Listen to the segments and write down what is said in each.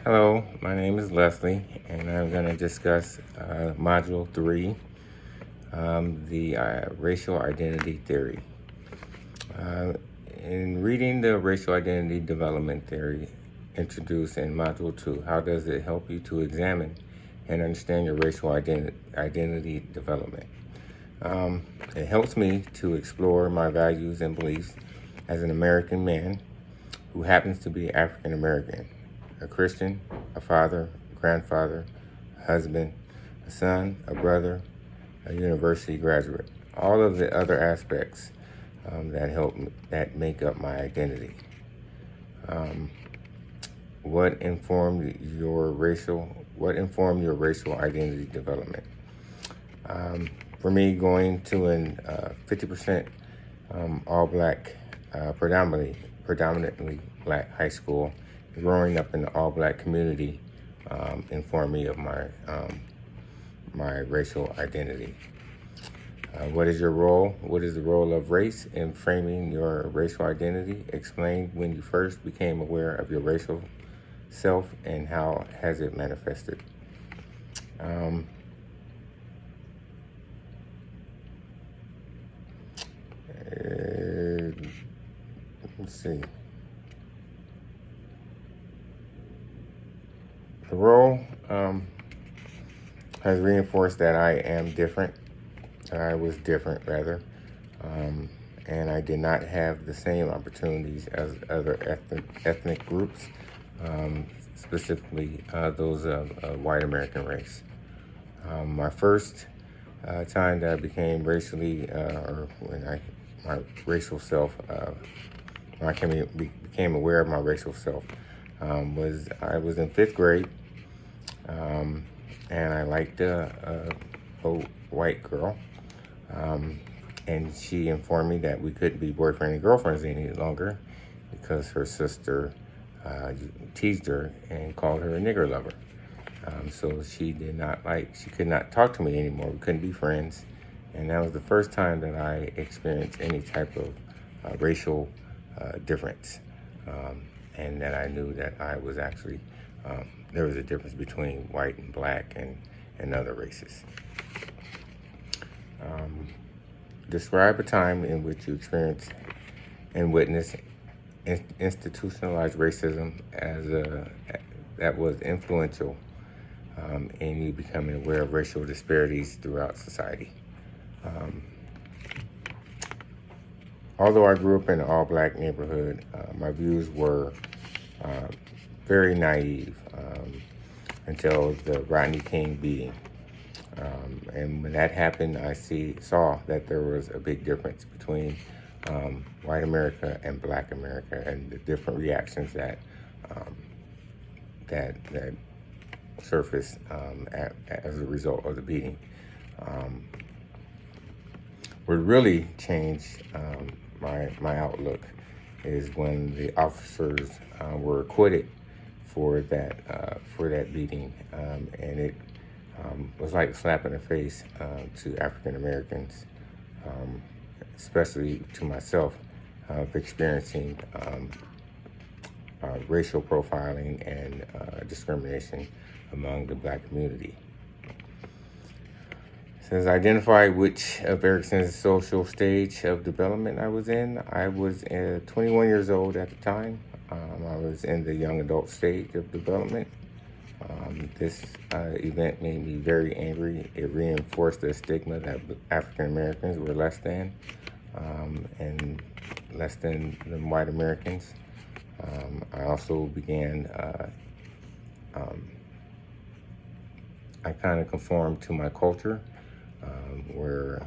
Hello, my name is Leslie, and I'm going to discuss Module 3, the racial identity theory. Uh, in reading the racial identity development theory introduced in Module 2, how does it help you to examine and understand your racial identity development? It helps me to explore my values and beliefs as an American man who happens to be African American, a Christian, a father, grandfather, a husband, a son, a brother, a university graduate. All of the other aspects that make up my identity. What informed your racial identity development? For me, going to an 50% all black, predominantly black high school, growing up in the all black community informed me of my racial identity. What is your role? What is the role of race in framing your racial identity? Explain when you first became aware of your racial self and how has it manifested. Let's see. The role has reinforced that I am different. I was different, rather. And I did not have the same opportunities as other ethnic groups, specifically those of white American race. My first time that I became racially, or when my racial self, when I became aware of my racial self, was I was in fifth grade, and I liked a white girl. And she informed me that we couldn't be boyfriend and girlfriends any longer because her sister teased her and called her a nigger lover. So she could not talk to me anymore. We couldn't be friends. And that was the first time that I experienced any type of racial difference. And that I knew that I was actually, there was a difference between white and black and other races. Describe a time in which you experienced and witnessed institutionalized racism that was influential in you becoming aware of racial disparities throughout society. Although I grew up in an all-black neighborhood, my views were very naive until the Rodney King beating. And when that happened, I saw that there was a big difference between white America and black America, and the different reactions that surfaced as a result of the beating. What really changed my outlook is when the officers were acquitted for that beating, and it was like a slap in the face to African Americans, especially to myself, of experiencing racial profiling and discrimination among the black community. Since I identified which of Erickson's social stage of development I was in, I was 21 years old at the time. I was in the young adult stage of development. This event made me very angry. It reinforced the stigma that African Americans were less than, and less than white Americans. I also began, I kind of conformed to my culture, where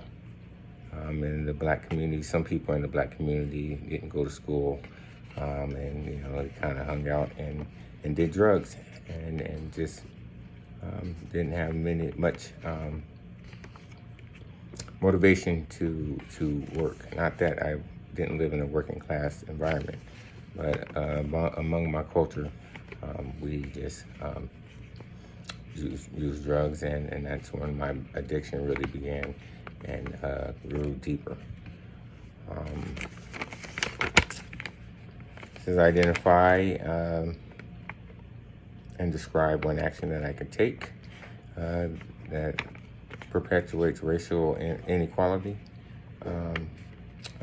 in the black community, some people in the black community didn't go to school, and they kind of hung out and did drugs and just didn't have much motivation to work. Not that I didn't live in a working class environment, but among my culture, we just use drugs, and that's when my addiction really began and grew deeper. Since I identify and describe one action that I can take that perpetuates racial inequality. An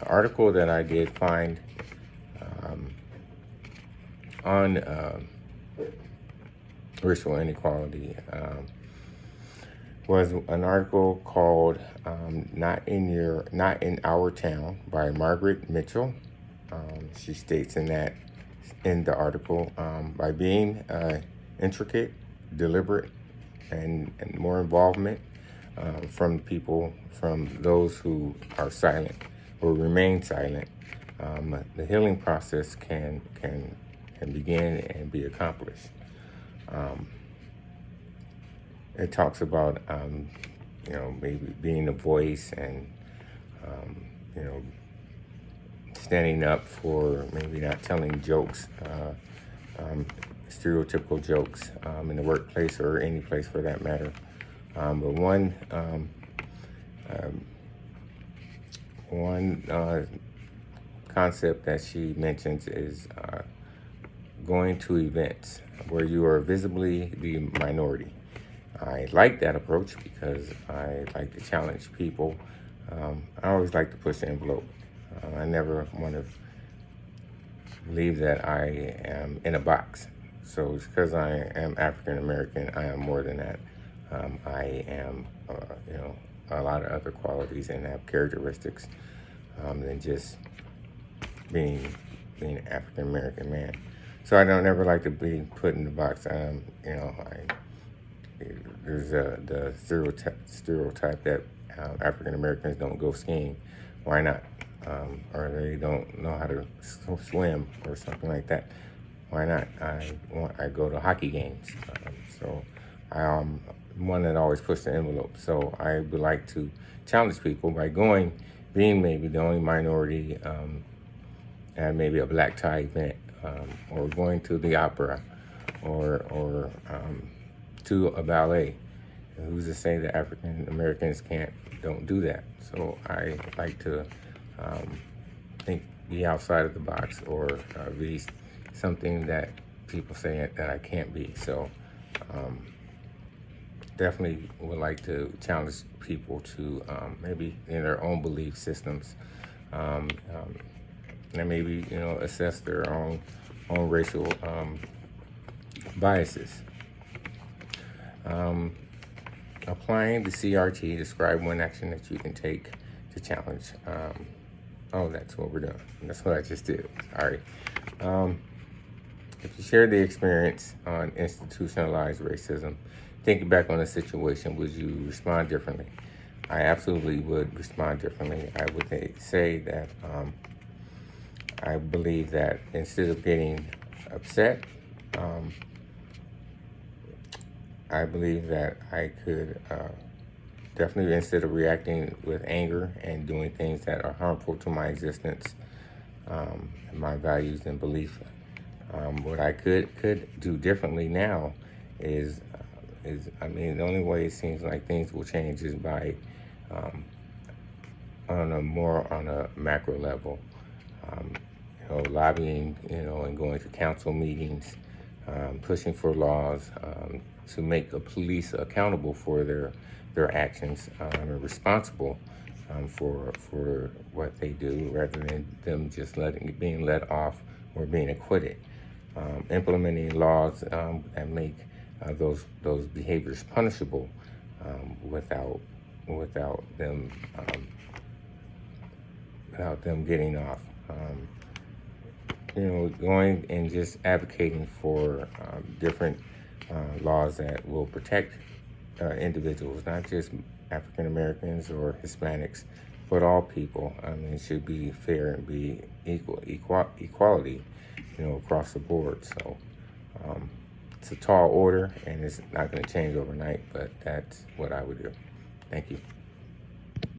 article that I did find on racial inequality was an article called "Not in Our Town" by Margaret Mitchell. She states in the article, by being intricate, deliberate, and more involvement from those who are silent or remain silent, the healing process can begin and be accomplished. It talks about maybe being a voice and standing up for maybe not telling jokes, stereotypical jokes in the workplace or any place for that matter. But one concept that she mentions is going to events where you are visibly the minority. I like that approach because I like to challenge people. I always like to push the envelope. I never want to believe that I am in a box. So because I am African American, I am more than that. I am, a lot of other qualities and have characteristics than just being an African American man. So I don't ever like to be put in the box. There's the stereotype that African Americans don't go skiing. Why not? Or they don't know how to swim or something like that. Why not? I go to hockey games. So I'm one that always pushes the envelope. So I would like to challenge people by being maybe the only minority at maybe a black tie event, or going to the opera, or to a ballet. Who's to say that African Americans don't do that? So I like to be outside of the box, or be something that people say that I can't be. So definitely would like to challenge people to maybe in their own belief systems, and maybe assess their own racial biases. Applying the CRT, describe one action that you can take to challenge. That's what we're doing. That's what I just did. All right. If you share the experience on institutionalized racism, thinking back on the situation, would you respond differently? I absolutely would respond differently. I would say that I believe that instead of getting upset, I believe that I could definitely, instead of reacting with anger and doing things that are harmful to my existence, my values and beliefs, what I could do differently now is the only way it seems like things will change is by on a macro level, lobbying, and going to council meetings, pushing for laws to make the police accountable for their actions, and responsible for what they do, rather than them just being let off or being acquitted. Implementing laws that make those behaviors punishable without them getting off. Going and just advocating for different laws that will protect individuals, not just African Americans or Hispanics, but all people. It should be fair and be equality, across the board. So it's a tall order, and it's not going to change overnight, but that's what I would do. Thank you.